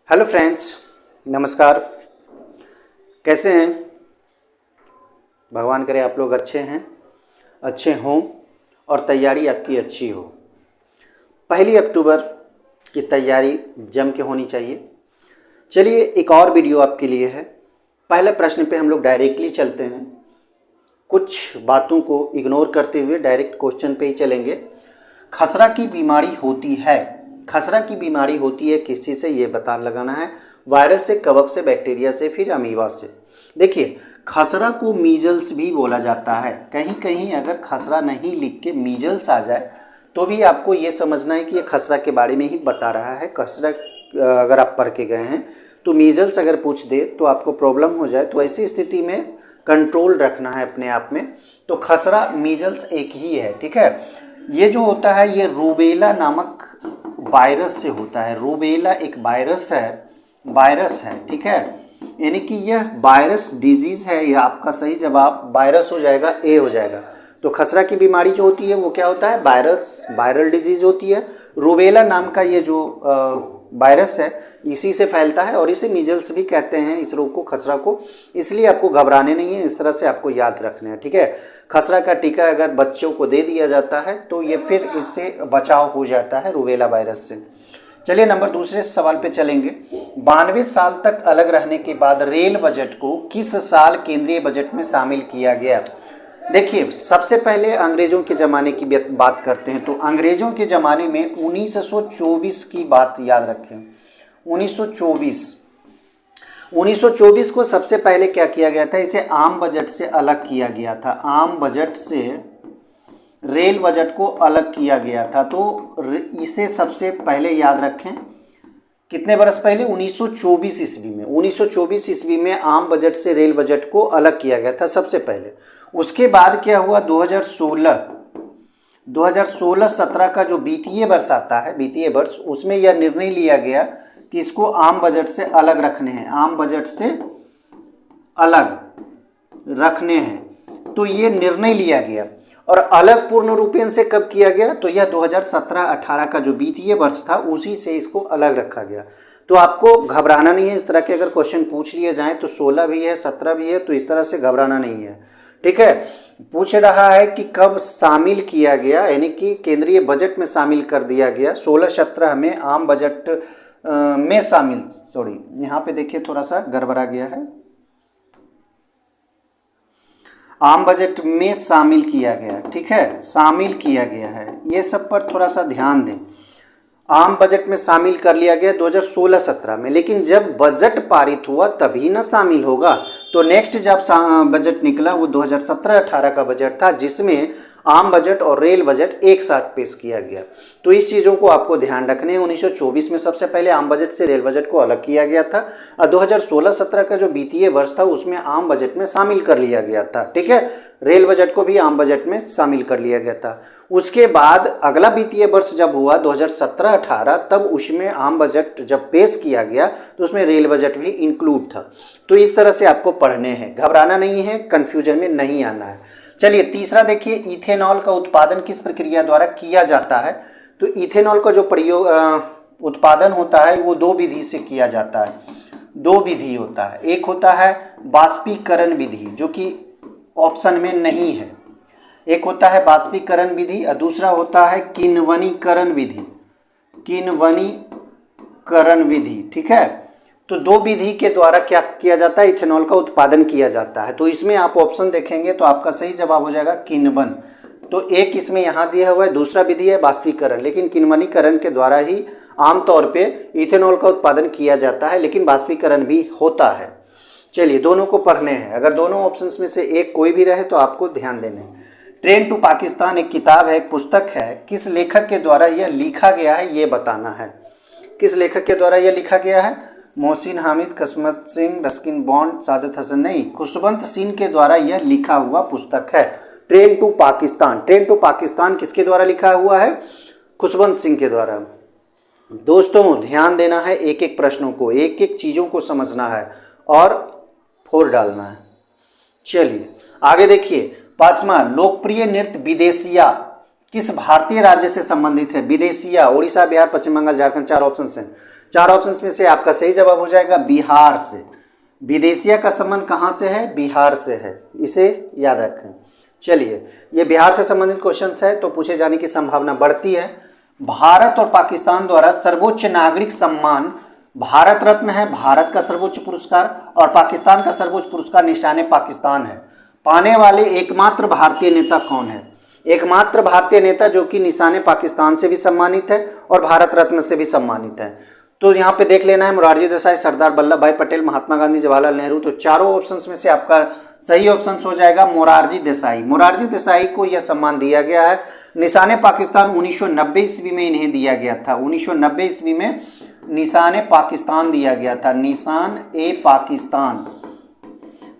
Hello friends, नमस्कार। कैसे हैं? भगवान करे आप लोग अच्छे हों और तैयारी आपकी अच्छी हो। 1 अक्टूबर की तैयारी जम के होनी चाहिए। चलिए, एक और वीडियो आपके लिए है। पहले प्रश्न पे हम लोग डायरेक्टली चलते हैं, कुछ बातों को इग्नोर करते हुए डायरेक्ट क्वेश्चन पे ही चलेंगे। खसरा की बीमारी होती है किस चीज़ से, ये बता लगाना है। वायरस से, कवक से, बैक्टीरिया से, फिर अमीबा से। देखिए, खसरा को मीजल्स भी बोला जाता है। कहीं कहीं अगर खसरा नहीं लिख के मीजल्स आ जाए तो भी आपको ये समझना है कि ये खसरा के बारे में ही बता रहा है। खसरा अगर आप पढ़ के गए हैं तो मीजल्स अगर पूछ दे तो आपको प्रॉब्लम हो जाए, तो ऐसी स्थिति में कंट्रोल रखना है अपने आप में। तो खसरा मीजल्स एक ही है, ठीक है। ये जो होता है ये रूबेला नामक वायरस से होता है। रूबेला एक वायरस है, ठीक है। यानी कि यह वायरस डिजीज है। यह आपका सही जवाब वायरस हो जाएगा, ए हो जाएगा। तो खसरा की बीमारी जो होती है वो क्या होता है? वायरल डिजीज होती है। रूबेला नाम का ये जो वायरस है इसी से फैलता है और इसे मीजल्स भी कहते हैं, इस रोग को, खसरा को। इसलिए आपको घबराने नहीं है, इस तरह से आपको याद रखना है, ठीक है। खसरा का टीका अगर बच्चों को दे दिया जाता है तो ये फिर इससे बचाव हो जाता है रूबेला वायरस से। चलिए, नंबर दूसरे सवाल पे चलेंगे। 92 साल तक अलग रहने के बाद रेल बजट को किस साल केंद्रीय बजट में शामिल किया गया? देखिए, सबसे पहले अंग्रेजों के ज़माने की बात करते हैं। तो अंग्रेजों के ज़माने में 1924 की बात याद रखें। 1924 को सबसे पहले क्या किया गया था? इसे आम बजट से अलग किया गया था। आम बजट से रेल बजट को अलग किया गया था। तो इसे सबसे पहले याद रखें, कितने बरस पहले? 1924 ईस्वी में। 1924 ईस्वी में आम बजट से रेल बजट को अलग किया गया था सबसे पहले। उसके बाद क्या हुआ? 2016-17 का जो वित्तीय वर्ष आता है, वित्तीय वर्ष, उसमें यह निर्णय लिया गया कि इसको आम बजट से अलग रखने हैं। आम बजट से अलग रखने हैं, तो ये निर्णय लिया गया। और अलग पूर्ण रूपेण से कब किया गया? तो यह 2017-18 का जो वित्तीय वर्ष था उसी से इसको अलग रखा गया। तो आपको घबराना नहीं है। इस तरह के अगर क्वेश्चन पूछ लिए जाएं तो 16 भी है, 17 भी है, तो इस तरह से घबराना नहीं है, ठीक है। पूछ रहा है कि कब शामिल किया गया, यानी कि केंद्रीय बजट में शामिल कर दिया गया। 16-17 में आम बजट में शामिल, सॉरी यहाँ पे देखिए थोड़ा सा गड़बड़ा गया है, आम बजट में शामिल किया गया, ठीक है, शामिल किया गया है। ये सब पर थोड़ा सा ध्यान दें। आम बजट में शामिल कर लिया गया 2016-17 में, लेकिन जब बजट पारित हुआ तभी ना शामिल होगा। तो नेक्स्ट जब बजट निकला वो 2017-18 का बजट था, जिसमें आम बजट और रेल बजट एक साथ पेश किया गया। तो इस चीज़ों को आपको ध्यान रखने हैं। 1924 में सबसे पहले आम बजट से रेल बजट को अलग किया गया था और 2016-17 का जो वित्तीय वर्ष था उसमें आम बजट में शामिल कर लिया गया था, ठीक है। रेल बजट को भी आम बजट में शामिल कर लिया गया था। उसके बाद अगला वित्तीय वर्ष जब हुआ 2017-18, तब उसमें आम बजट जब पेश किया गया तो उसमें रेल बजट भी इंक्लूड था। तो इस तरह से आपको पढ़ने हैं, घबराना नहीं है, कंफ्यूजन में नहीं आना है। चलिए, तीसरा देखिए, इथेनॉल का उत्पादन किस प्रक्रिया द्वारा किया जाता है? तो इथेनॉल का जो उत्पादन होता है वो दो विधि से किया जाता है। दो विधि होता है, एक होता है बाष्पीकरण विधि, जो कि ऑप्शन में नहीं है। एक होता है बाष्पीकरण विधि और दूसरा होता है किण्वनीकरण विधि। किण्वनीकरण विधि, ठीक है। तो दो विधि के द्वारा क्या किया जाता है? इथेनॉल का उत्पादन किया जाता है। तो इसमें आप ऑप्शन देखेंगे तो आपका सही जवाब हो जाएगा किण्वन। तो एक इसमें यहाँ दिया हुआ है, दूसरा विधि है बाष्पीकरण, लेकिन किण्वनीकरण के द्वारा ही आमतौर पे इथेनॉल का उत्पादन किया जाता है, लेकिन बाष्पीकरण भी होता है। चलिए, दोनों को पढ़ने हैं। अगर दोनों ऑप्शंस में से एक कोई भी रहे तो आपको ध्यान देने हैं। ट्रेन टू पाकिस्तान एक किताब है, एक पुस्तक है। किस लेखक के द्वारा यह लिखा गया है ये बताना है। किस लेखक के द्वारा यह लिखा गया है? मोहसिन हामिद, किस्मत सिंह, रस्किन बॉन्ड, सादत हसन, नहीं, खुशवंत सिंह के द्वारा यह लिखा हुआ पुस्तक है train to Pakistan. Train to Pakistan किसके द्वारा लिखा हुआ है? खुशवंत सिंह के द्वारा। दोस्तों, ध्यान देना है, एक एक प्रश्नों को, एक एक चीज़ों को समझना है और फोड़ डालना है। चलिए आगे देखिए, पांचवा, लोकप्रिय नृत्य विदेशिया किस भारतीय राज्य से संबंधित है? विदेशिया, उड़ीसा, बिहार, पश्चिम बंगाल, झारखंड, चार ऑप्शन हैं। 4 ऑप्शंस में से आपका सही जवाब हो जाएगा बिहार से। विदेशिया का संबंध कहाँ से है? बिहार से है, इसे याद रखें। चलिए, ये बिहार से संबंधित क्वेश्चंस है तो पूछे जाने की संभावना बढ़ती है। भारत और पाकिस्तान द्वारा सर्वोच्च नागरिक सम्मान भारत रत्न है, भारत का सर्वोच्च पुरस्कार, और पाकिस्तान का सर्वोच्च पुरस्कार निशाने पाकिस्तान है। पाने वाले एकमात्र भारतीय नेता कौन है? एकमात्र भारतीय नेता जो कि निशाने पाकिस्तान से भी सम्मानित है और भारत रत्न से भी सम्मानित है। तो यहाँ पे देख लेना है मोरारजी देसाई, सरदार वल्लभ भाई पटेल, महात्मा गांधी, जवाहरलाल नेहरू। तो चारों ऑप्शंस में से आपका सही ऑप्शन हो जाएगा मोरारजी देसाई। मोरारजी देसाई को यह सम्मान दिया गया है। निशाने पाकिस्तान 1990 ईस्वी में इन्हें दिया गया था। 1990 ईस्वी में निशाने पाकिस्तान दिया गया था, निशान ए पाकिस्तान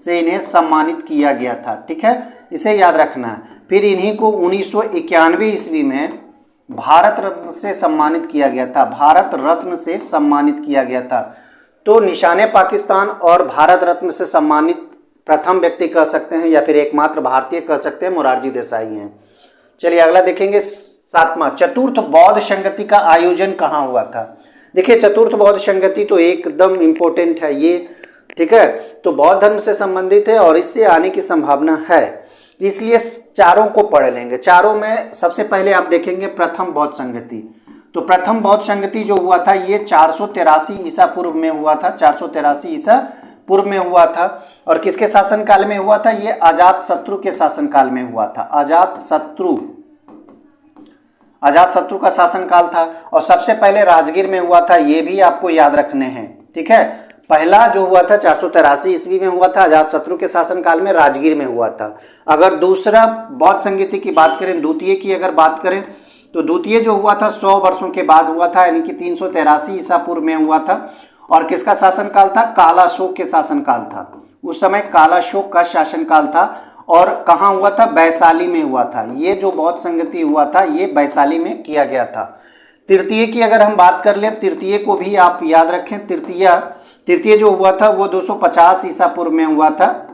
से इन्हें सम्मानित किया गया था। ठीक है, इसे याद रखना है। फिर इन्हीं को 1991 ईस्वी में भारत रत्न से सम्मानित किया गया था, भारत रत्न से सम्मानित किया गया था। तो निशाने पाकिस्तान और भारत रत्न से सम्मानित प्रथम व्यक्ति कह सकते हैं या फिर एकमात्र भारतीय कह सकते हैं, मोरारजी देसाई हैं। चलिए अगला देखेंगे, 7वां, चतुर्थ बौद्ध संगति का आयोजन कहाँ हुआ था? देखिए, चतुर्थ बौद्ध संगति तो एकदम इम्पोर्टेंट है ये। ठीक है, तो बौद्ध धर्म से संबंधित है और इससे आने की संभावना है, इसलिए चारों को पढ़ लेंगे। चारों में सबसे पहले आप देखेंगे प्रथम बौद्ध संगति। तो प्रथम बौद्ध संगति जो हुआ था ये 483 ईसा पूर्व में हुआ था, 483 ईसा पूर्व में हुआ था। और किसके शासनकाल में हुआ था? ये अजात शत्रु के शासनकाल में हुआ था। अजात शत्रु का शासनकाल था। और सबसे पहले राजगीर में हुआ था, ये भी आपको याद रखने हैं। ठीक है, पहला जो हुआ था 483 ईस्वी में हुआ था, अजात शत्रु के शासनकाल में राजगीर में हुआ था। अगर दूसरा बौद्ध संगति की बात करें, द्वितीय की अगर बात करें, तो द्वितीय जो हुआ था 100 वर्षों के बाद हुआ था, यानी कि 383 ईसा पूर्व में हुआ था। और किसका शासनकाल था? कालाशोक के शासनकाल था। उस समय कालाशोक का शासनकाल था। और कहाँ हुआ था? वैशाली में हुआ था। ये जो बौद्ध संगति हुआ था ये वैशाली में किया गया था। तृतीय की अगर हम बात कर ले, तृतीय को भी आप याद रखें। तृतीय जो हुआ था वो 250 ईसा पूर्व में हुआ था,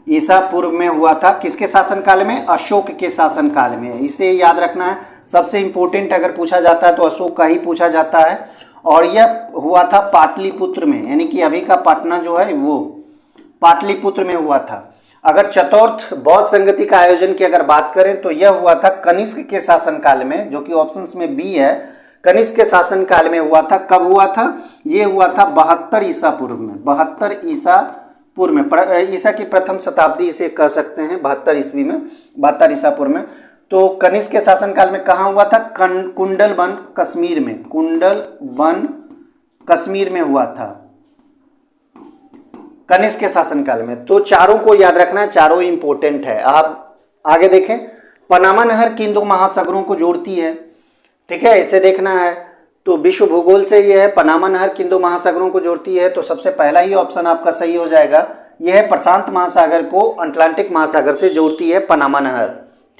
ईसा पूर्व में हुआ था। किसके शासनकाल में? अशोक के शासनकाल में। इसे याद रखना है, सबसे इंपॉर्टेंट अगर पूछा जाता है तो अशोक का ही पूछा जाता है। और यह हुआ था पाटलिपुत्र में, यानी कि अभी का पटना जो है वो पाटलिपुत्र में हुआ था। अगर चतुर्थ बौद्ध संगति का आयोजन की अगर बात करें तो यह हुआ था कनिष्क के शासनकाल में, जो कि ऑप्शंस में बी है। कनिष्क के शासनकाल में हुआ था। कब हुआ था? ये हुआ था 72 ईसा पूर्व में, 72 ईसा पूर्व में। ईसा की प्रथम शताब्दी इसे कह सकते हैं, 72 ईस्वी में, 72 ईसा पूर्व में। तो कनिष्क के शासनकाल में कहाँ हुआ था? कुंडलवन कश्मीर में, कुंडलवन कश्मीर में हुआ था कनिष्क के शासनकाल में। तो चारों को याद रखना है, चारों इंपॉर्टेंट है। आप आगे देखें, पनामा नहर किन दो महासागरों को जोड़ती है? ठीक है, इसे देखना है। तो विश्व भूगोल से ये है, पनामा नहर किन दो महासागरों को जोड़ती है? तो सबसे पहला ही ऑप्शन आपका सही हो जाएगा। यह है प्रशांत महासागर को अटलांटिक महासागर से जोड़ती है पनामा नहर।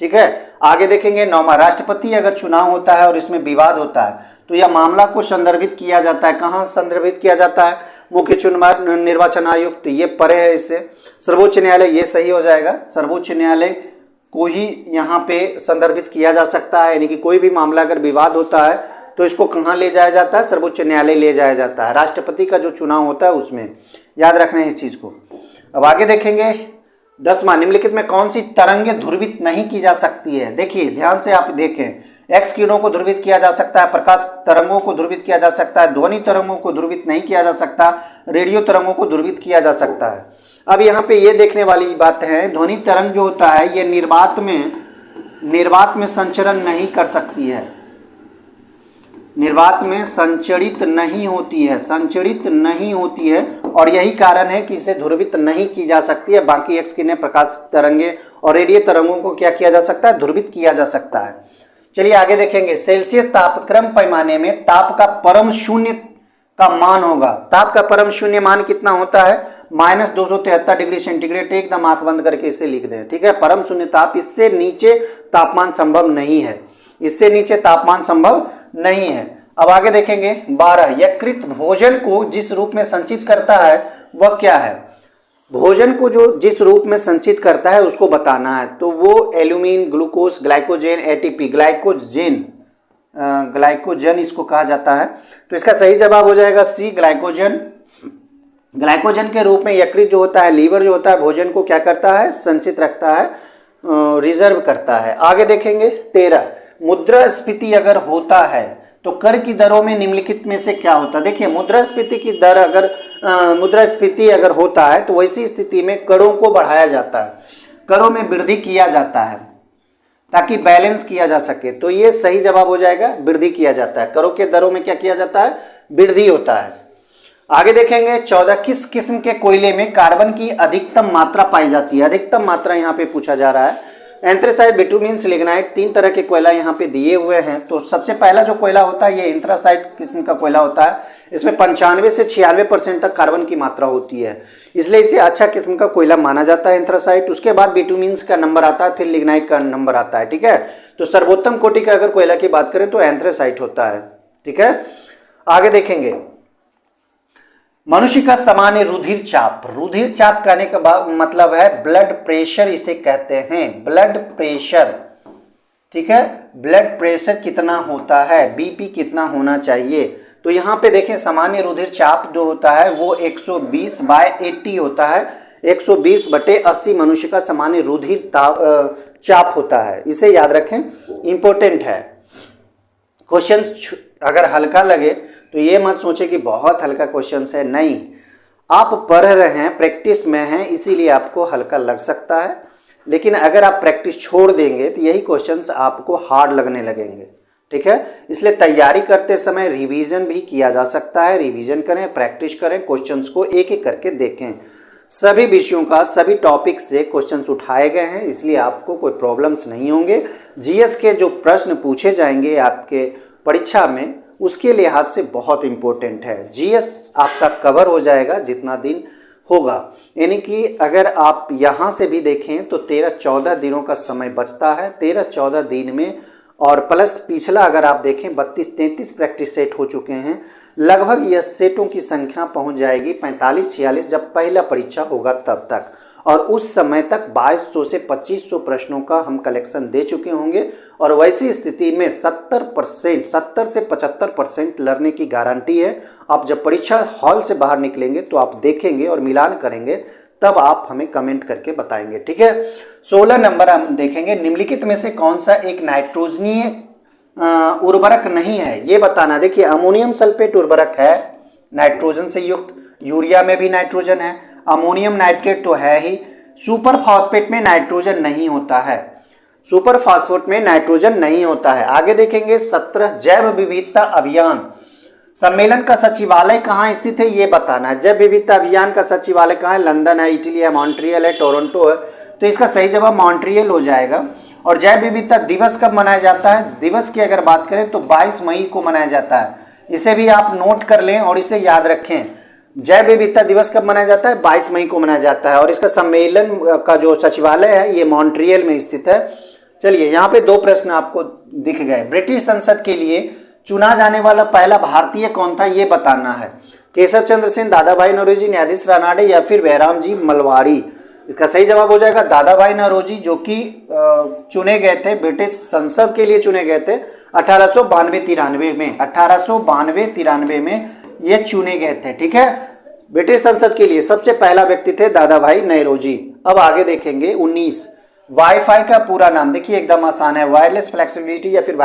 ठीक है, आगे देखेंगे, 9वां, राष्ट्रपति अगर चुनाव होता है और इसमें विवाद होता है तो यह मामला को संदर्भित किया जाता है। कहाँ संदर्भित किया जाता है? मुख्य चुनाव निर्वाचन आयुक्त, ये परे है इससे। सर्वोच्च न्यायालय, ये सही हो जाएगा। सर्वोच्च न्यायालय को ही यहाँ पे संदर्भित किया जा सकता है, यानी कि कोई भी मामला अगर विवाद होता है तो इसको कहाँ ले जाया जाता है? सर्वोच्च न्यायालय ले जाया जाता है। राष्ट्रपति का जो चुनाव होता है उसमें याद रखना है इस चीज़ को। अब आगे देखेंगे, 10वां, निम्नलिखित में कौन सी तरंगें ध्रुवित नहीं की जा सकती है? देखिए ध्यान से आप देखें, एक्स किरणों को ध्रुवित किया जा सकता है, प्रकाश तरंगों को ध्रुवित किया जा सकता है, ध्वनि तरंगों को ध्रुवित नहीं किया जा सकता, रेडियो तरंगों को ध्रुवित किया जा सकता है। अब यहाँ पे ये देखने वाली बात है, ध्वनि तरंग जो होता है ये निर्वात में संचरण नहीं कर सकती है, निर्वात में संचरित नहीं होती है, संचरित नहीं होती है। और यही कारण है कि इसे ध्रुवित नहीं की जा सकती है। बाकी एक्स किरणें, प्रकाश तरंगे और रेडियो तरंगों को क्या किया जा सकता है? ध्रुवित किया जा सकता है। चलिए आगे देखेंगे, सेल्सियस तापक्रम पैमाने में ताप का परम शून्य का मान होगा। ताप का परम शून्य मान कितना होता है? -273 डिग्री सेंटीग्रेड। एकदम आंख बंद करके इसे लिख दें। ठीक है, परम शून्य ताप, इससे नीचे तापमान संभव नहीं है, इससे नीचे तापमान संभव नहीं है। अब आगे देखेंगे, 12, यकृत भोजन को जिस रूप में संचित करता है वह क्या है? भोजन को जो जिस रूप में संचित करता है उसको बताना है। तो वो albumin, glucose, glycogen, ATP, glycogen glycogen इसको कहा जाता है। तो इसका सही जवाब हो जाएगा सी, ग्लाइकोजन। ग्लाइकोजन के रूप में यकृत जो होता है, लीवर जो होता है, भोजन को क्या करता है, संचित रखता है, रिजर्व करता है। आगे देखेंगे 13, मुद्रास्फीति अगर होता है तो कर की दरों में निम्नलिखित में से क्या होता है। देखिए मुद्रास्फीति की दर अगर मुद्रास्फीति अगर होता है तो वैसी स्थिति में करों को बढ़ाया जाता है, करों में वृद्धि किया जाता है ताकि बैलेंस किया जा सके। तो ये सही जवाब हो जाएगा, वृद्धि किया जाता है, करों के दरों में क्या किया जाता है, वृद्धि होता है। आगे देखेंगे 14, किस किस्म के कोयले में कार्बन की अधिकतम मात्रा पाई जाती है। अधिकतम मात्रा यहाँ पे पूछा जा रहा है। एंथ्रेसाइट, बिटुमिन, लिग्नाइट, 3 तरह के कोयला यहाँ पे दिए हुए हैं। तो सबसे पहला जो कोयला होता है ये एंथ्रासाइट किस्म का कोयला होता है। इसमें 95 से 96% तक कार्बन की मात्रा होती है, इसलिए इसे अच्छा किस्म का कोयला माना जाता है एंथ्रासाइट। उसके बाद बिटुमिन्स का नंबर आता है, फिर लिग्नाइट का नंबर आता है। ठीक है, तो सर्वोत्तम कोटि का अगर कोयला की बात करें तो एंथ्रासाइट होता है। ठीक है, आगे देखेंगे मनुष्य का सामान्य रुधिर चाप। रुधिर चाप कहने का मतलब है ब्लड प्रेशर, इसे कहते हैं ब्लड प्रेशर। ठीक है, ब्लड प्रेशर कितना होता है, बीपी कितना होना चाहिए। तो यहाँ पे देखें सामान्य रुधिर चाप जो होता है वो 120/80 होता है। 120/80 मनुष्य का सामान्य रुधिर चाप होता है, इसे याद रखें, इंपॉर्टेंट है। क्वेश्चन अगर हल्का लगे तो ये मत सोचे कि बहुत हल्का क्वेश्चन है, नहीं, आप पढ़ रहे हैं, प्रैक्टिस में हैं, इसीलिए आपको हल्का लग सकता है। लेकिन अगर आप प्रैक्टिस छोड़ देंगे तो यही क्वेश्चंस आपको हार्ड लगने लगेंगे। ठीक है, इसलिए तैयारी करते समय रिवीजन भी किया जा सकता है। रिवीजन करें, प्रैक्टिस करें, क्वेश्चंस को एक एक करके देखें। सभी विषयों का, सभी टॉपिक से क्वेश्चंस उठाए गए हैं, इसलिए आपको कोई प्रॉब्लम्स नहीं होंगे। जीएस के जो प्रश्न पूछे जाएंगे आपके परीक्षा में, उसके लिहाज से बहुत इंपॉर्टेंट है। जीएस आपका कवर हो जाएगा जितना दिन होगा, यानी कि अगर आप यहाँ से भी देखें तो 13-14 दिनों का समय बचता है। 13-14 दिन में, और प्लस पिछला अगर आप देखें 32-33 प्रैक्टिस सेट हो चुके हैं। लगभग यह सेटों की संख्या पहुंच जाएगी 45-46 जब पहला परीक्षा होगा तब तक, और उस समय तक 2200 से 2500 प्रश्नों का हम कलेक्शन दे चुके होंगे। और वैसी स्थिति में 70 से 75% लर्ने की गारंटी है। आप जब परीक्षा हॉल से बाहर निकलेंगे तो आप देखेंगे और मिलान करेंगे, तब आप हमें कमेंट करके बताएंगे। ठीक है, 16 नंबर हम देखेंगे, निम्नलिखित में से कौन सा एक नाइट्रोजनीय उर्वरक नहीं है, ये बताना। देखिए अमोनियम सल्फेट उर्वरक है, नाइट्रोजन से युक्त, यूरिया में भी नाइट्रोजन है, अमोनियम नाइट्रेट तो है ही। सुपर फॉस्फेट में नाइट्रोजन नहीं होता है, सुपर फॉस्फेट में नाइट्रोजन नहीं होता है। आगे देखेंगे 17, जैव विविधता अभियान सम्मेलन का सचिवालय कहाँ स्थित है, ये बताना है। जैव विविधता अभियान का सचिवालय कहाँ है, लंदन है, इटली है, मॉन्ट्रियल है, टोरंटो है। तो इसका सही जवाब मॉन्ट्रियल हो जाएगा। और जैव विविधता दिवस कब मनाया जाता है, दिवस की अगर बात करें तो 22 मई को मनाया जाता है। इसे भी आप नोट कर लें और इसे याद रखें। जैव विविधता दिवस कब मनाया जाता है, 22 मई को मनाया जाता है। और इसका सम्मेलन का जो सचिवालय है ये मॉन्ट्रियल में स्थित है। चलिए यहाँ पे 2 प्रश्न आपको दिख गए। ब्रिटिश संसद के लिए चुना जाने वाला पहला भारतीय कौन था, ये बताना है। केशव चंद्र सेन, दादा भाई नौरोजी, न्यायाधीश रानाडे या फिर बहराम जी मलवाड़ी। इसका सही जवाब हो जाएगा दादा भाई नौरोजी, जो कि चुने गए थे, ब्रिटिश संसद के लिए चुने गए थे 1892-93 में। 1892-93 में ये चुने गए थे। ठीक है, ब्रिटिश संसद के लिए सबसे पहला व्यक्ति थे दादा भाई नौरोजी। अब आगे देखेंगे 19, वाईफाई का पूरा नाम। देखिए एकदम आसान है, वायरलेस फ्लेक्सिबिलिटी या फिर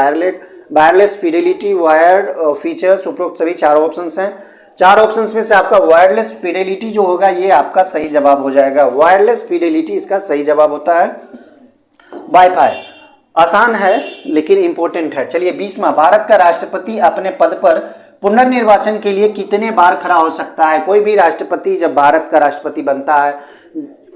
वायरलेस फिडेलिटी, वायर्ड फीचर्स। उपरोक्त सभी 4 ऑप्शंस हैं। 4 ऑप्शंस में से आपका वायरलेस फिडेलिटी जो होगा ये आपका सही जवाब हो जाएगा। वायरलेस फिडेलिटी इसका सही जवाब होता है। वाईफाई आसान है लेकिन इंपॉर्टेंट है। चलिए 20वां, भारत का राष्ट्रपति अपने पद पर पुनर्निर्वाचन के लिए कितने बार खड़ा हो सकता है। कोई भी राष्ट्रपति जब भारत का राष्ट्रपति बनता है,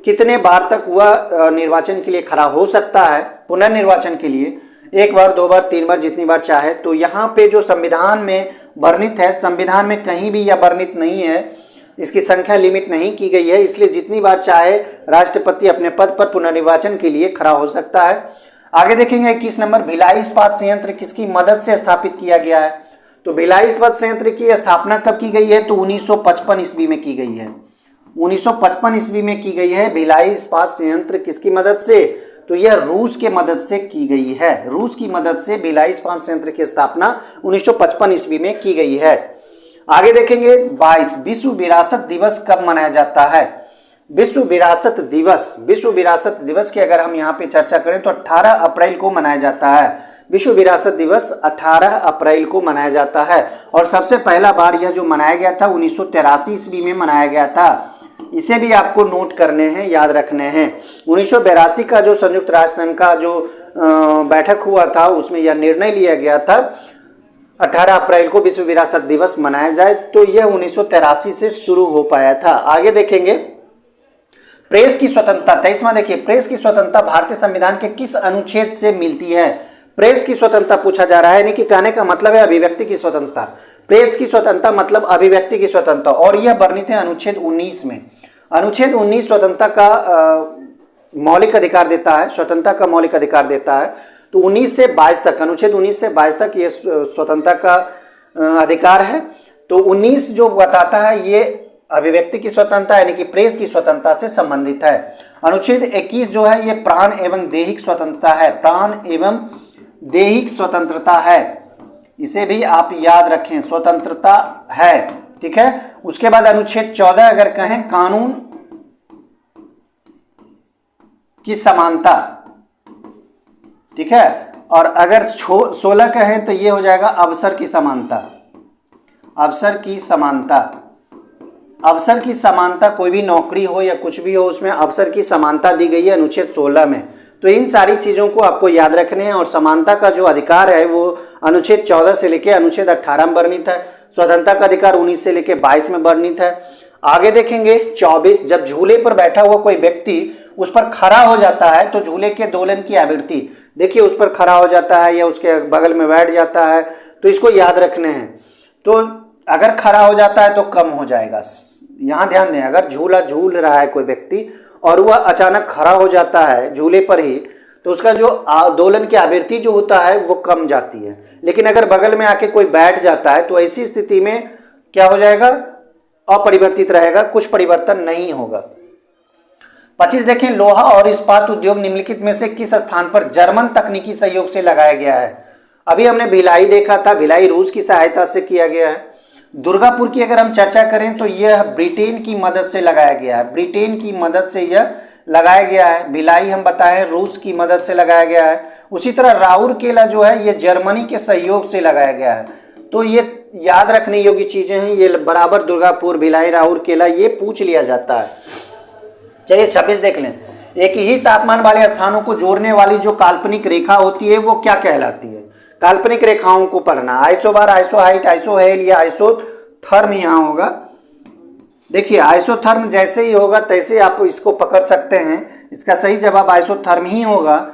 कितने बार तक वह निर्वाचन के लिए खड़ा हो सकता है, पुनर्निर्वाचन के लिए? 1 बार, 2 बार, 3 बार, जितनी बार चाहे। तो यहाँ पे जो संविधान में वर्णित है, संविधान में कहीं भी यह वर्णित नहीं है, इसकी संख्या लिमिट नहीं की गई है, इसलिए जितनी बार चाहे राष्ट्रपति अपने पद पर पुनर्निर्वाचन के लिए खड़ा हो सकता है। आगे देखेंगे 21 नंबर, भिलाई इस्पात संयंत्र किसकी मदद से स्थापित किया गया है। तो भिलाई इस्पात संयंत्र की स्थापना कब की गई है, तो 1955 ईस्वी में की गई है। 1955 ईस्वी में की गई है भिलाई इस्पात संयंत्र किसकी मदद से, तो यह रूस के मदद से की गई है। रूस की मदद से भिलाई इस्पात संयंत्र की स्थापना 1955 ईस्वी में की गई है। आगे देखेंगे 22, विश्व विरासत दिवस कब मनाया जाता है? विश्व विरासत दिवस की अगर हम यहाँ पे चर्चा करें तो 18 अप्रैल को मनाया जाता है। विश्व विरासत दिवस 18 अप्रैल को मनाया जाता है और सबसे पहला बार यह जो मनाया गया था 1983 ईस्वी में मनाया गया था। इसे भी आपको नोट करने हैं, याद रखने हैं। 1982 का जो संयुक्त राष्ट्र संघ का जो बैठक हुआ था उसमें यह निर्णय लिया गया था 18 अप्रैल को विश्व विरासत दिवस मनाया जाए, तो यह 1983 से शुरू हो पाया था। आगे देखेंगे प्रेस की स्वतंत्रता, 23वां देखिए, प्रेस की स्वतंत्रता भारतीय संविधान के किस अनुच्छेद से मिलती है? प्रेस की स्वतंत्रता पूछा जा रहा है, यानी कि कहने का मतलब है अभिव्यक्ति की स्वतंत्रता। प्रेस की स्वतंत्रता मतलब अभिव्यक्ति की स्वतंत्रता, और यह वर्णित है अनुच्छेद 19 में। अनुच्छेद 19 स्वतंत्रता का मौलिक अधिकार देता है, स्वतंत्रता का मौलिक अधिकार देता है। तो 19 से 22 तक, अनुच्छेद 19 से 22 तक ये स्वतंत्रता का अधिकार है। तो 19 जो बताता है ये अभिव्यक्ति की स्वतंत्रता यानी कि प्रेस की स्वतंत्रता से संबंधित है। अनुच्छेद 21 जो है ये प्राण एवं दैहिक स्वतंत्रता है, प्राण एवं दैहिक स्वतंत्रता है, इसे भी आप याद रखें, स्वतंत्रता है, ठीक है। उसके बाद अनुच्छेद 14 अगर कहें कानून की समानता, ठीक है, और अगर 16 कहें तो ये हो जाएगा अवसर की समानता, अवसर की समानता। अवसर की समानता, कोई भी नौकरी हो या कुछ भी हो उसमें अवसर की समानता दी गई है अनुच्छेद 16 में। तो इन सारी चीज़ों को आपको याद रखने हैं। और समानता का जो अधिकार है वो अनुच्छेद 14 से लेकर अनुच्छेद 18 में वर्णित है। स्वतंत्रता का अधिकार 19 से लेकर 22 में वर्णित है। आगे देखेंगे 24, जब झूले पर बैठा हुआ कोई व्यक्ति उस पर खड़ा हो जाता है तो झूले के दोलन की आवृत्ति, देखिए उस पर खड़ा हो जाता है या उसके बगल में बैठ जाता है, तो इसको याद रखने हैं। तो अगर खड़ा हो जाता है तो कम हो जाएगा, यहाँ ध्यान दें। अगर झूला झूल रहा है कोई व्यक्ति और वह अचानक खड़ा हो जाता है झूले पर ही, तो उसका जो दोलन की आवृत्ति जो होता है वो कम जाती है। लेकिन अगर बगल में आके कोई बैठ जाता है तो ऐसी स्थिति में क्या हो जाएगा? अपरिवर्तित रहेगा, कुछ परिवर्तन नहीं होगा। 25 देखें, लोहा और इस्पात उद्योग निम्नलिखित में से किस स्थान पर जर्मन तकनीकी सहयोग से लगाया गया है? अभी हमने भिलाई देखा था, भिलाई रूस की सहायता से किया गया है। दुर्गापुर की अगर हम चर्चा करें तो यह ब्रिटेन की मदद से लगाया गया है, ब्रिटेन की मदद से यह लगाया गया है। भिलाई हम बताएं रूस की मदद से लगाया गया है। उसी तरह राउरकेला जो है ये जर्मनी के सहयोग से लगाया गया है। तो ये याद रखने योग्य चीजें हैं, ये बराबर दुर्गापुर, भिलाई, राउरकेला ये पूछ लिया जाता है। चलिए 26 देख लें, एक ही तापमान वाले स्थानों को जोड़ने वाली जो काल्पनिक रेखा होती है वो क्या कहलाती है? काल्पनिक रेखाओं को पढ़ना, आइसोबार, आइसोहाइट, आइसोहेल या आइसोथर्म यहाँ होगा। देखिए आइसोथर्म जैसे ही होगा तैसे आप इसको पकड़ सकते हैं, इसका सही जवाब आइसोथर्म ही होगा।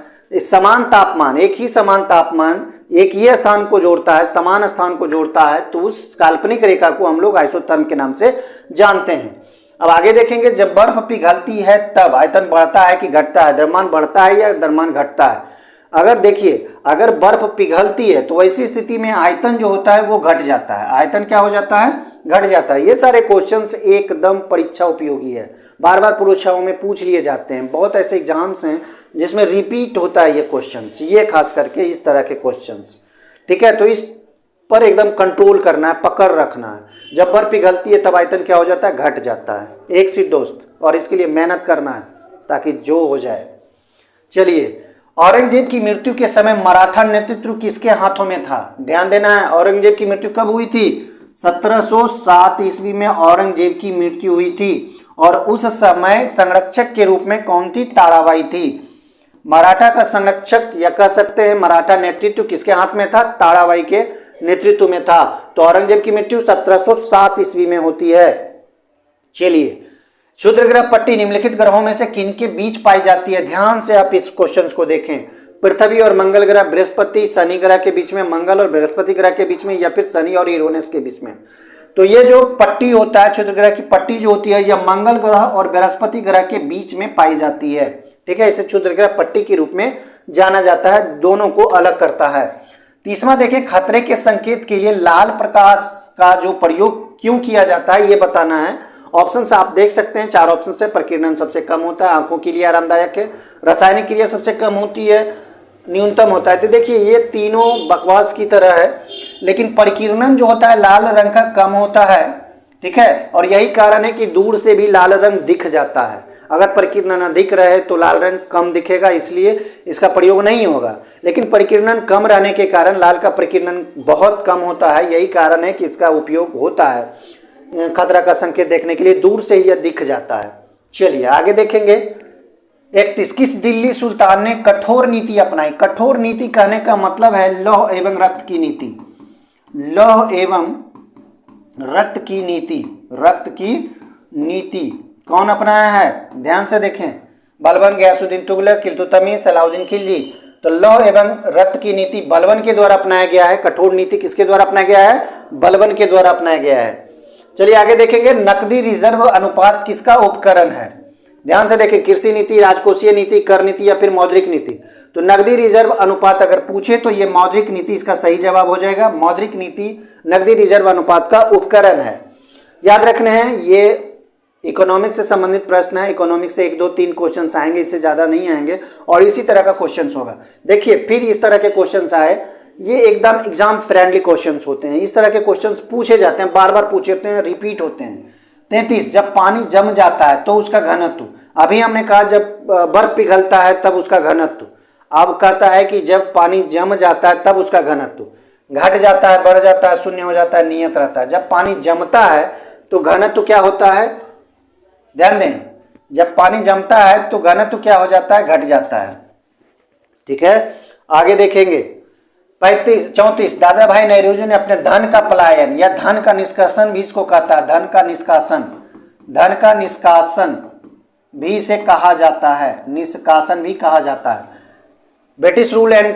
समान तापमान, एक ही समान तापमान एक ही स्थान को जोड़ता है, समान स्थान को जोड़ता है, तो उस काल्पनिक रेखा को हम लोग आइसोथर्म के नाम से जानते हैं। अब आगे देखेंगे, जब बर्फ पिघलती है तब आयतन बढ़ता है कि घटता है? द्रव्यमान बढ़ता है या द्रव्यमान घटता है? अगर देखिए अगर बर्फ पिघलती है तो ऐसी स्थिति में आयतन जो होता है वो घट जाता है। आयतन क्या हो जाता है? घट जाता है। ये सारे क्वेश्चंस एकदम परीक्षा उपयोगी है, बार बार परीक्षाओं में पूछ लिए जाते हैं। बहुत ऐसे एग्जाम्स हैं जिसमें रिपीट होता है ये क्वेश्चंस, ये खास करके इस तरह के क्वेश्चंस, ठीक है। तो इस पर एकदम कंट्रोल करना है, पकड़ रखना है। जब बर्फ पिघलती है तब आयतन क्या हो जाता है? घट जाता है। एक सीट दोस्त, और इसके लिए मेहनत करना है ताकि जो हो जाए। चलिए, औरंगजेब की मृत्यु के समय मराठा नेतृत्व किसके हाथों में था? ध्यान देना है, औरंगजेब की मृत्यु कब हुई थी? 1707 ईस्वी में औरंगजेब की मृत्यु हुई थी। और उस समय संरक्षक के रूप में कौन थी? ताराबाई थी। मराठा का संरक्षक या कह सकते हैं मराठा नेतृत्व किसके हाथ में था? ताराबाई के नेतृत्व में था। तो औरंगजेब की मृत्यु 1707 ईस्वी में होती है। चलिए, क्षुद्र ग्रह पट्टी निम्नलिखित ग्रहों में से किनके बीच पाई जाती है? ध्यान से आप इस क्वेश्चन को देखें। पृथ्वी और मंगल ग्रह, बृहस्पति शनि ग्रह के बीच में, मंगल और बृहस्पति ग्रह के बीच में, या फिर शनि और यूरेनस के बीच में। तो ये जो पट्टी होता है, क्षुद्र ग्रह की पट्टी जो होती है, यह मंगल ग्रह और बृहस्पति ग्रह के बीच में पाई जाती है, ठीक है। इसे क्षुद्र ग्रह पट्टी के रूप में जाना जाता है, दोनों को अलग करता है। 30वां देखें, खतरे के संकेत के लिए लाल प्रकाश का जो प्रयोग क्यों किया जाता है ये बताना है। ऑप्शन आप देख सकते हैं, 4 ऑप्शन से प्रकीर्णन सबसे कम होता है, आंखों के लिए आरामदायक है, रासायनिक क्रिया सबसे कम होती है, न्यूनतम होता है। तो देखिए ये तीनों बकवास की तरह है, लेकिन परिकीर्णन जो होता है लाल रंग का कम होता है, ठीक है, और यही कारण है कि दूर से भी लाल रंग दिख जाता है। अगर परिकीर्णन अधिक रहे तो लाल रंग कम दिखेगा, इसलिए इसका प्रयोग नहीं होगा। लेकिन परिकीर्णन कम रहने के कारण लाल का परिकीर्णन बहुत कम होता है, यही कारण है कि इसका उपयोग होता है खतरा का संकेत देखने के लिए, दूर से ही यह दिख जाता है। चलिए आगे देखेंगे। 31, किस दिल्ली सुल्तान ने कठोर नीति अपनाई? कठोर नीति कहने का मतलब है लौह एवं रक्त की नीति, लौह एवं रक्त की नीति, रक्त की नीति कौन अपनाया है? ध्यान से देखें, बलबन, गयासुद्दीन तुगलक, इल्तुतमिश, सलाउद्दीन खिलजी। तो लौह एवं रक्त की नीति बलबन के द्वारा अपनाया गया है। कठोर नीति किसके द्वारा अपनाया गया है? बलबन के द्वारा अपनाया गया है। चलिए आगे देखेंगे, नकदी रिजर्व अनुपात किसका उपकरण है? ध्यान से देखें, कृषि नीति, राजकोषीय नीति, कर नीति या फिर मौद्रिक नीति। तो नकदी रिजर्व अनुपात अगर पूछे तो ये मौद्रिक नीति इसका सही जवाब हो जाएगा। मौद्रिक नीति नकदी रिजर्व अनुपात का उपकरण है। याद रखने हैं, ये इकोनॉमिक्स से संबंधित प्रश्न है। इकोनॉमिक्स से 1, 2, 3 क्वेश्चन आएंगे, इससे ज्यादा नहीं आएंगे, और इसी तरह का क्वेश्चन होगा। देखिए फिर इस तरह के क्वेश्चन आए, ये एकदम एग्जाम फ्रेंडली क्वेश्चन होते हैं। इस तरह के क्वेश्चन पूछे जाते हैं, बार बार पूछे होते हैं, रिपीट होते हैं। 33, जब पानी जम जाता है तो उसका घनत्व। अभी हमने कहा जब बर्फ पिघलता है तब उसका घनत्व। अब कहता है कि जब पानी जम जाता है तब उसका घनत्व घट जाता है, बढ़ जाता है, शून्य हो जाता है, नियत रहता है। जब पानी जमता है तो घनत्व क्या होता है? ध्यान दें, जब पानी जमता है तो घनत्व क्या हो जाता है? घट जाता है। ठीक है, आगे देखेंगे। 34, दादा भाई नौरोजी ने अपने धन का पलायन या धन का निष्कासन भी इसको कहता है। धन का निष्कासन, धन का निष्कासन भी इसे कहा जाता है, निष्कासन भी कहा जाता है। British rule and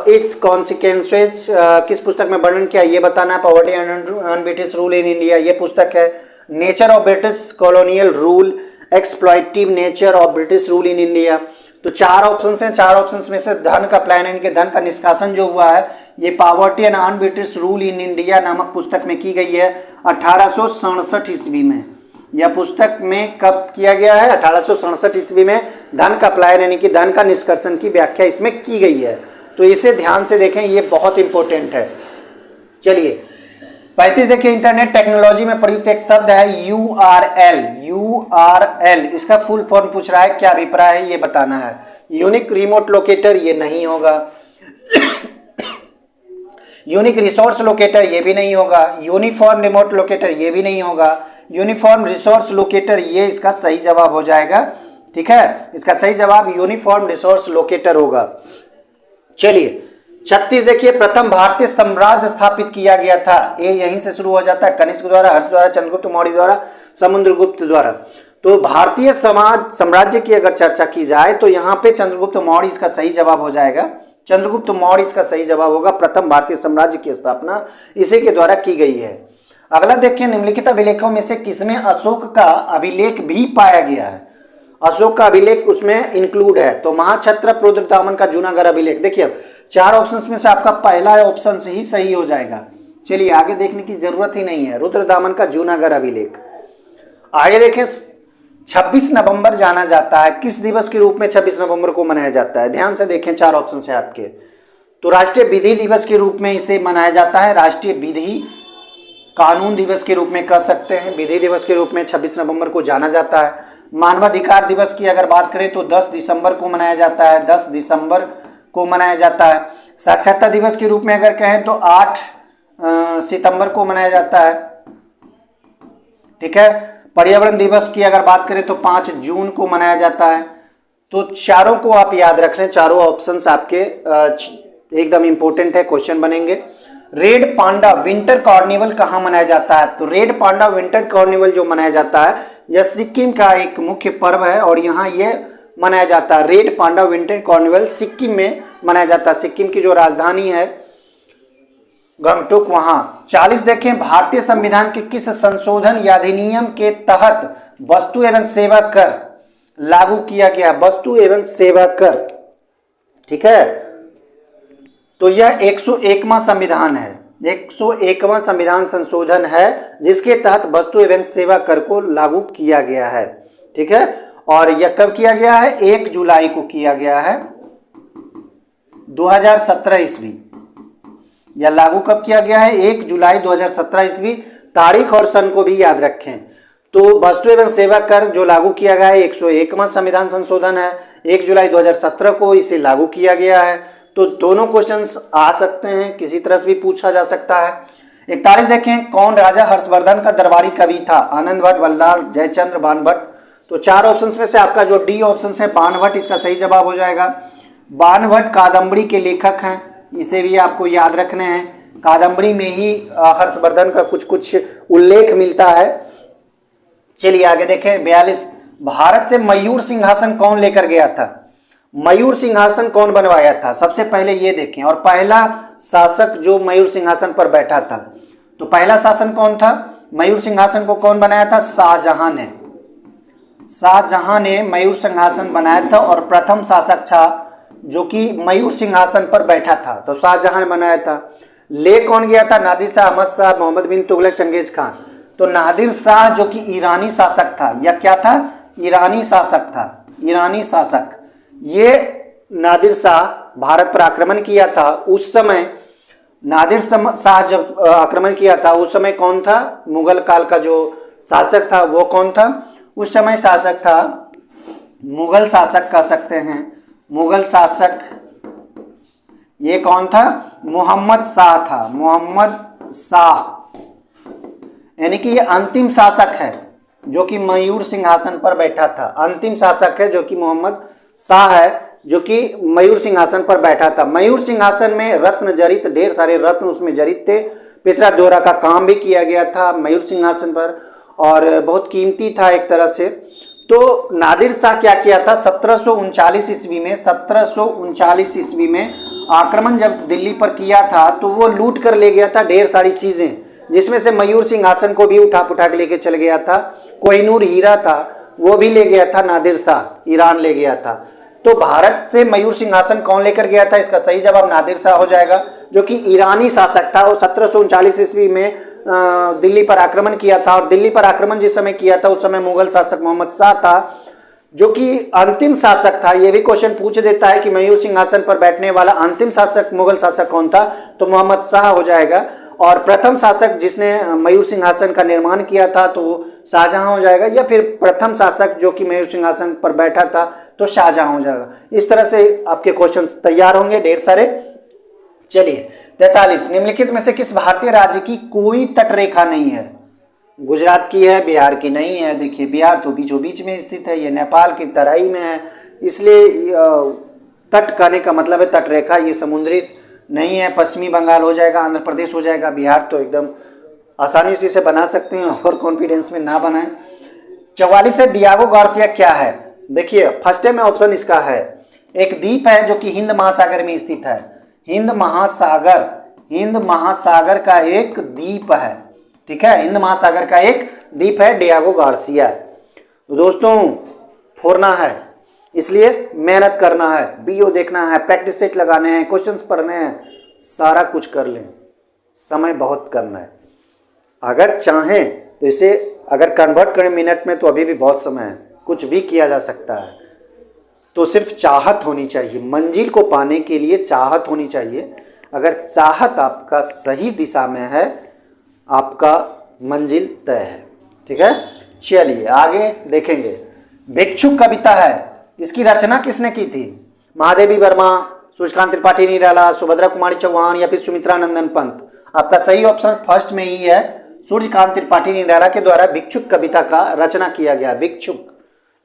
its consequences किस पुस्तक में वर्णन किया? ये बताना है। Poverty and British rule in India, ये पुस्तक है। Nature of British colonial rule, exploitative nature of British rule in India. तो 4 ऑप्शन हैं, 4 ऑप्शन में से धन का प्लान यानी कि धन का निष्कासन जो हुआ है, ये poverty and un British rule in India नामक पुस्तक में की गई है 1867 ईस्वी में। यह पुस्तक में कब किया गया है? 1867 ईस्वी में धन का प्लायन यानी कि धन का निष्कर्षण की व्याख्या इसमें की गई है। तो इसे ध्यान से देखें, ये बहुत इंपॉर्टेंट है। चलिए 35 देखिए, इंटरनेट टेक्नोलॉजी में प्रयुक्त एक शब्द है URL। URL इसका फुल फॉर्म पूछ रहा है, क्या अभिप्राय है ये बताना है। यूनिक रिमोट लोकेटर ये नहीं होगा, यूनिक रिसोर्स लोकेटर ये भी नहीं होगा, यूनिफॉर्म रिमोट लोकेटर ये भी नहीं होगा, यूनिफॉर्म रिसोर्स लोकेटर ये इसका सही जवाब हो जाएगा। ठीक है, इसका सही जवाब यूनिफॉर्म रिसोर्स लोकेटर होगा। चलिए 36 देखिए, प्रथम भारतीय साम्राज्य स्थापित किया गया था। ये यहीं से शुरू हो जाता है, कनिष्क द्वारा, हर्ष द्वारा, चंद्रगुप्त मौर्य द्वारा, समुद्रगुप्त द्वारा। तो भारतीय साम्राज्य की अगर चर्चा की जाए तो यहाँ पे चंद्रगुप्त मौर्य इसका सही जवाब हो जाएगा। चंद्रगुप्त मौर्य इसका सही जवाब होगा। प्रथम भारतीय साम्राज्य की स्थापना इसी के द्वारा की गई है। अगला देखिए, निम्नलिखित अभिलेखों में से किसमें अशोक का अभिलेख भी पाया गया है? अशोक का अभिलेख उसमें इंक्लूड है। तो महाक्षत्रप रुद्रदामन का जूनागढ़ अभिलेख। देखिए अब 4 ऑप्शंस में से आपका पहला ऑप्शन से ही सही हो जाएगा। चलिए आगे देखने की जरूरत ही नहीं है, रुद्रदामन का जूनागढ़ अभिलेख। आगे देखें, 26 नवंबर जाना जाता है, किस दिवस के रूप में 26 नवंबर को मनाया जाता है? ध्यान से देखें, 4 ऑप्शन है आपके। तो राष्ट्रीय विधि दिवस के रूप में इसे मनाया जाता है, राष्ट्रीय विधि कानून दिवस के रूप में कह सकते हैं। विधि दिवस के रूप में 26 नवंबर को जाना जाता है। मानवाधिकार दिवस की अगर बात करें तो 10 दिसंबर को मनाया जाता है, 10 दिसंबर को मनाया जाता है। साक्षरता दिवस के रूप में अगर कहें तो 8 सितंबर को मनाया जाता है। ठीक है, पर्यावरण दिवस की अगर बात करें तो 5 जून को मनाया जाता है। तो चारों को आप याद रख लें, चारों ऑप्शंस आपके एकदम इंपॉर्टेंट है, क्वेश्चन बनेंगे। रेड पांडा विंटर कार्निवल कहाँ मनाया जाता है? तो रेड पांडा विंटर कार्निवल जो मनाया जाता है यह सिक्किम का एक मुख्य पर्व है और यहाँ ये मनाया जाता है। Red panda winter carnival Sikkim में मनाया जाता है। सिक्किम की जो राजधानी है गंगटोक, वहाँ। 40 देखें, भारतीय संविधान के किस संशोधन या अधिनियम के तहत वस्तु एवं सेवा कर लागू किया गया? वस्तु एवं सेवा कर। ठीक है, तो यह 101वां संविधान है। 101वां संविधान संशोधन है जिसके तहत वस्तु एवं सेवा कर को लागू किया गया है। ठीक है, और यह कब किया गया है? 1 जुलाई को किया गया है 2017 ईस्वी। यह लागू कब किया गया है? 1 जुलाई 2017 ईस्वी। तारीख और सन को भी याद रखें। तो वस्तु एवं सेवा कर जो लागू किया गया है 101वां संविधान संशोधन है, 1 जुलाई 2017 को इसे लागू किया गया है। तो दोनों क्वेश्चंस आ सकते हैं, किसी तरह से भी पूछा जा सकता है। एक तारीख देखें, कौन राजा हर्षवर्धन का दरबारी कवि था? आनंद भट्ट, वल्लाल, जयचंद्र, बाणभट्ट। तो 4 ऑप्शंस में से आपका जो डी ऑप्शन है बाणभट्ट इसका सही जवाब हो जाएगा। बाणभट्ट कादम्बरी के लेखक हैं, इसे भी आपको याद रखने हैं। कादम्बरी में ही हर्षवर्धन का कुछ कुछ उल्लेख मिलता है। चलिए आगे देखें 42, भारत से मयूर सिंहासन कौन लेकर गया था? मयूर सिंहासन कौन बनवाया था? सबसे पहले ये देखें, और पहला शासक जो मयूर सिंहासन पर बैठा था, तो पहला शासन कौन था? मयूर सिंहासन को कौन बनाया था? शाहजहां ने। शाहजहां ने मयूर सिंहासन बनाया था और प्रथम शासक था जो कि मयूर सिंहासन पर बैठा था, तो शाहजहां ने बनाया था। ले कौन गया था? नादिर शाह, अहमद शाह, मोहम्मद बिन तुगलक, चंगेज खान। तो नादिर शाह जो कि ईरानी शासक था, यह क्या था? ईरानी शासक था, ईरानी शासक। ये नादिर शाह भारत पर आक्रमण किया था। उस समय नादिर शाह जब आक्रमण किया था उस समय कौन था? मुगल काल का जो शासक था वो कौन था? उस समय शासक था, मुगल शासक कह सकते हैं, मुगल शासक ये कौन था? मोहम्मद शाह था, मोहम्मद शाह। यानी कि ये अंतिम शासक है जो कि मयूर सिंहासन पर बैठा था। अंतिम शासक है जो कि मोहम्मद शाह है जो कि मयूर सिंहासन पर बैठा था। मयूर सिंहासन में रत्न जड़ित, ढेर सारे रत्न उसमें जड़ित थे। पितरा दोहरा का काम भी किया गया था मयूर सिंहासन पर और बहुत कीमती था एक तरह से। तो नादिर शाह क्या किया था? 1739 ईस्वी में, 1739 ईस्वी में आक्रमण जब दिल्ली पर किया था तो वो लूट कर ले गया था ढेर सारी चीजें, जिसमें से मयूर सिंहासन को भी उठा पुठा के लेके चल गया था। कोहिनूर हीरा था वो भी ले गया था नादिर शाह, ईरान ले गया था। तो भारत से मयूर सिंहासन कौन लेकर गया था? इसका सही जवाब नादिर शाह हो जाएगा जो कि ईरानी शासक था। वो 1739 ईस्वी में दिल्ली पर आक्रमण किया था और दिल्ली पर आक्रमण जिस समय किया था उस समय मुगल शासक मोहम्मद शाह था जो कि अंतिम शासक था। ये भी क्वेश्चन पूछ देता है कि मयूर सिंहासन पर बैठने वाला अंतिम शासक मुगल शासक कौन था? तो मोहम्मद शाह हो जाएगा। और प्रथम शासक जिसने मयूर सिंहासन का निर्माण किया था तो शाहजहां हो जाएगा, या फिर प्रथम शासक जो कि मयूर सिंहासन पर बैठा था तो शाहजहां हो जाएगा। इस तरह से आपके क्वेश्चंस तैयार होंगे ढेर सारे। चलिए 43, निम्नलिखित में से किस भारतीय राज्य की कोई तटरेखा नहीं है? गुजरात की है, बिहार की नहीं है। देखिए बिहार तो बीचों बीच में स्थित है, ये नेपाल की तराई में है, इसलिए तट कहने का मतलब है तटरेखा, ये समुद्री नहीं है। पश्चिमी बंगाल हो जाएगा, आंध्र प्रदेश हो जाएगा। बिहार तो एकदम आसानी से इसे बना सकते हैं, और कॉन्फिडेंस में ना बनाएं। 44 है, डियागो गार्सिया क्या है? देखिए फर्स्ट में ऑप्शन इसका है, एक द्वीप है जो कि हिंद महासागर में स्थित है। हिंद महासागर, हिंद महासागर का एक द्वीप है। ठीक है, हिंद महासागर का एक द्वीप है डियागो गार्सिया। तो दोस्तों फोड़ना है, इसलिए मेहनत करना है, वीडियो देखना है, प्रैक्टिस सेट लगाने हैं, क्वेश्चंस पढ़ने हैं, सारा कुछ कर लें। समय बहुत कम है। अगर चाहें तो इसे अगर कन्वर्ट करें मिनट में तो अभी भी बहुत समय है, कुछ भी किया जा सकता है। तो सिर्फ चाहत होनी चाहिए, मंजिल को पाने के लिए चाहत होनी चाहिए। अगर चाहत आपका सही दिशा में है आपका मंजिल तय है। ठीक है, चलिए आगे देखेंगे। भिक्षुक कविता है, इसकी रचना किसने की थी? महादेवी वर्मा, सूर्यकांत त्रिपाठी निराला, सुभद्रा कुमारी चौहान या फिर सुमित्रा नंदन पंत? आपका सही ऑप्शन फर्स्ट में ही है, सूर्यकांत त्रिपाठी निराला के द्वारा भिक्षुक कविता का रचना किया गया। भिक्षुक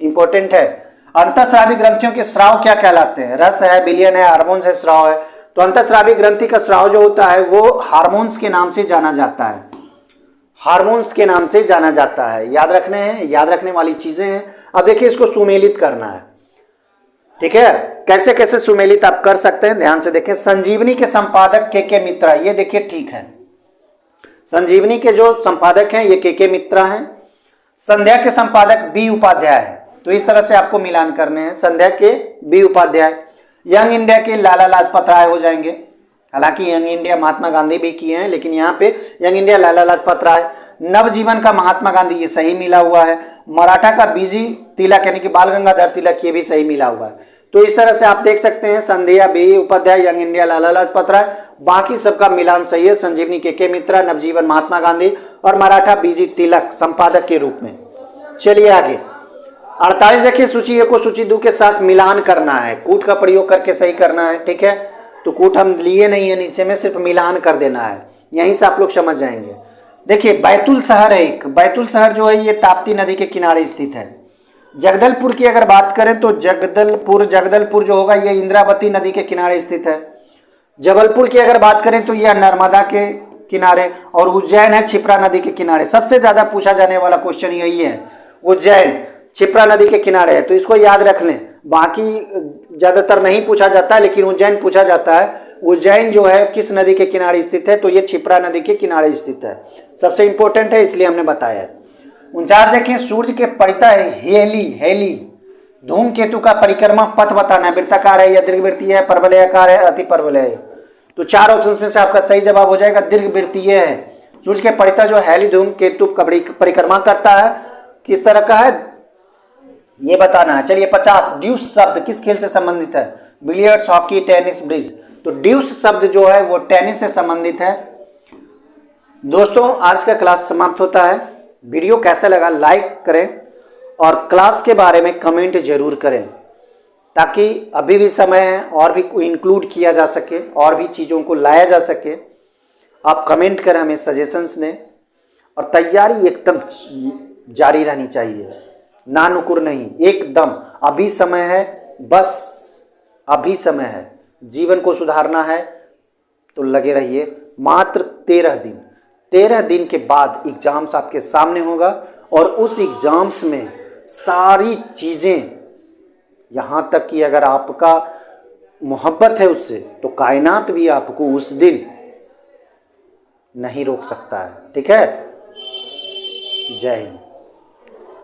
इंपॉर्टेंट है। अंतःस्रावी ग्रंथियों के स्राव क्या कहलाते हैं? रस है, विलयन है, हार्मोन्स है, स्राव है। तो अंतःस्रावी ग्रंथि का स्राव जो होता है वो हार्मोन्स के नाम से जाना जाता है, हार्मोन्स के नाम से जाना जाता है। याद रखने हैं, याद रखने वाली चीजें हैं। अब देखिए इसको सुमेलित करना है। ठीक है, कैसे कैसे सुमेलित आप कर सकते हैं ध्यान से देखें। संजीवनी के संपादक के मित्रा, ये देखिए ठीक है, संजीवनी के जो संपादक हैं ये के मित्रा हैं। संध्या के संपादक बी उपाध्याय है। तो इस तरह से आपको मिलान करने हैं, संध्या के बी उपाध्याय। यंग इंडिया के लाला लाजपत राय हो जाएंगे। हालांकि यंग इंडिया महात्मा गांधी भी किए हैं, लेकिन यहाँ पे यंग इंडिया लाला लाजपत राय। नवजीवन का महात्मा गांधी, ये सही मिला हुआ है। मराठा का बीजी तिलक यानी कि बाल गंगाधर तिलक, ये भी सही मिला हुआ है। तो इस तरह से आप देख सकते हैं संध्या B Upadhyay, young India Lala Lajpat Rai, बाकी सबका मिलान सही है। संजीवनी के मित्रा, नवजीवन महात्मा गांधी और मराठा बीजी तिलक संपादक के रूप में। चलिए आगे 48 देखिए, सूची 1 को सूची 2 के साथ मिलान करना है, कूट का प्रयोग करके सही करना है। ठीक है, तो कूट हम लिए नहीं है नीचे में, सिर्फ मिलान कर देना है, यहीं से आप लोग समझ जाएंगे। देखिए बैतूल शहर है एक, बैतूल शहर जो है ये ताप्ती नदी के किनारे स्थित है। जगदलपुर की अगर बात करें तो जगदलपुर जो होगा ये इंद्रावती नदी के किनारे स्थित है। जबलपुर की अगर बात करें तो यह नर्मदा के किनारे, और उज्जैन है क्षिप्रा नदी के किनारे। सबसे ज्यादा पूछा जाने वाला क्वेश्चन यही है, उज्जैन क्षिप्रा नदी के किनारे है, तो इसको याद रख लें। बाकी ज्यादातर नहीं पूछा जाता, लेकिन उज्जैन पूछा जाता है। उज्जैन जो है किस नदी के किनारे स्थित है, तो ये क्षिप्रा नदी के किनारे स्थित है। सबसे इंपॉर्टेंट है, इसलिए हमने बताया। 49 देखें, सूर्य के परितः हेली धूमकेतु का परिक्रमा पथ बताना है। वृत्ताकार है या दीर्घवृत्तीय है, परवलयाकार है, अति परवलय है। तो 4 ऑप्शन में से आपका सही जवाब हो जाएगा दीर्घवृत्तीय है। सूर्य के परितः जो हेली धूमकेतु का परिक्रमा करता है, किस तरह का है ये बताना है। चलिए 50, ड्यूस शब्द किस खेल से संबंधित है? Billiards, hockey, tennis, bridge. तो ड्यूस शब्द जो है वो टेनिस से संबंधित है। दोस्तों आज का क्लास समाप्त होता है। वीडियो कैसा लगा लाइक करें और क्लास के बारे में कमेंट जरूर करें, ताकि अभी भी समय है और भी इंक्लूड किया जा सके और भी चीज़ों को लाया जा सके। आप कमेंट करें, हमें सजेशंस दें, और तैयारी एकदम जारी रहनी चाहिए, ना नुकुर नहीं, एकदम। अभी समय है, बस अभी समय है। जीवन को सुधारना है तो लगे रहिए। मात्र 13 दिन के बाद एग्जाम्स आपके सामने होगा, और उस एग्जाम्स में सारी चीज़ें, यहाँ तक कि अगर आपका मोहब्बत है उससे, तो कायनात भी आपको उस दिन नहीं रोक सकता है। ठीक है, जय हिंद।